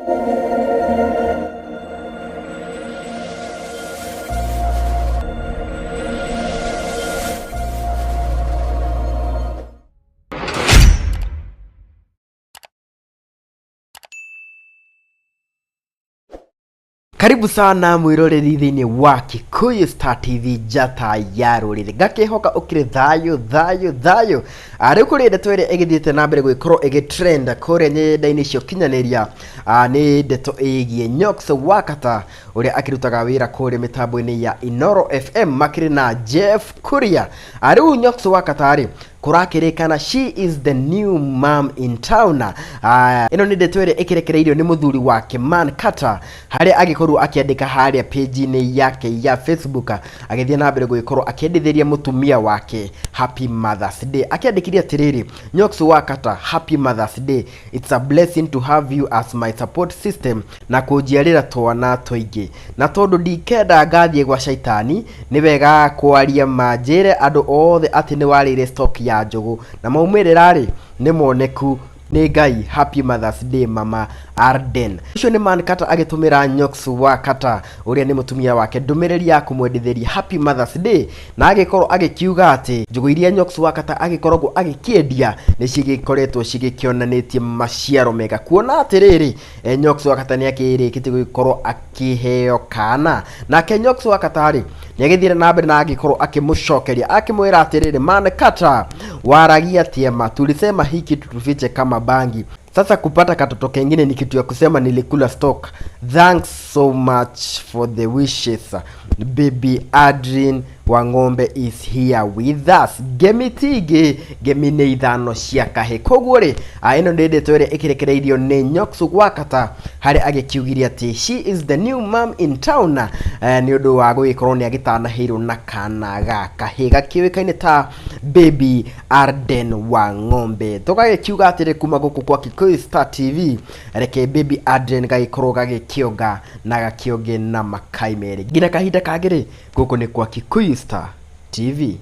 Karibu sana mwiroreri thiini wa Kwisha TV jata ya ruriri ngakihoka ukire thayo ari kuri ndeto ire igithiite na mbere gwikorwo igitrend kuri nyendaini cio kinyaniria ni ndeto igie Nyoxx wa Katta uria akirutaga wira kuri mitambo-ini ya Inoro FM makiri na Jeff Kuria ari Nyoxx wa Katta ari kurakirikana she is the new mom in town. Ino ni ndeto ire ikirekereirio ni muthuri wake man Katta hari agikorwo akiandika haria page-ini yake ya Facebook agithia na mbere gwikorwo akiendithiria mutumia wake happy Mother's Day akiandikiria tiriri Nyoxx wa Katta happy Mother's Day, it's a blessing to have you as my support system na kujiarira twana toingi na tondu ndikenda ngathie gwa shaitani ni wega kwaria manjire andu othe ati ni warire stock ya njugu na maumirira ri ni moneku ni Ngai. Happy Mother's Day mama Arden. Ucio ni man Katta agitumira Nyoxx wa Katta uria ni mutumia wake ndumiriri ya kumwendithiria happy Mother's Day na agikorwo agikiuga ati njugu iria Nyoxx wa Katta agikoragwo agikiendia ni cigikoretwo cigikionanitie maciaro mega kuona atiriri Nyoxx wa Katta ni akirikite gukorwo akiheo kana na Nyoxx wa Katta ri ni agithire na mbere na agikorwo akimucokeria akimwira atiriri man Katta waragia tiema tulisema hiki tutufiche kama bangi. Sasa kupata katoto kengine ni kitu ya kusema nilikula stock. Thanks so much for the wishes. Baby Adrian wa ng'ombe is here with us. Gemitige gemine ithano cia kahe kogore ino ndende twere ikirekereirio ni Nyoxx wa Katta hari agikiugiria ati she is the new mom in town ni undu wa gugikorwo ni Gūtanahìrwo na kana gaka gakiwikaine ta Baby Arden wa ng'ombe tugagikiuga atire kuma guku kwa Kwisha TV reke Baby Arden gagikorwo gagikioga na gakioge na makai mere gina kahinda kagire guku ni kwa Kwisha TV.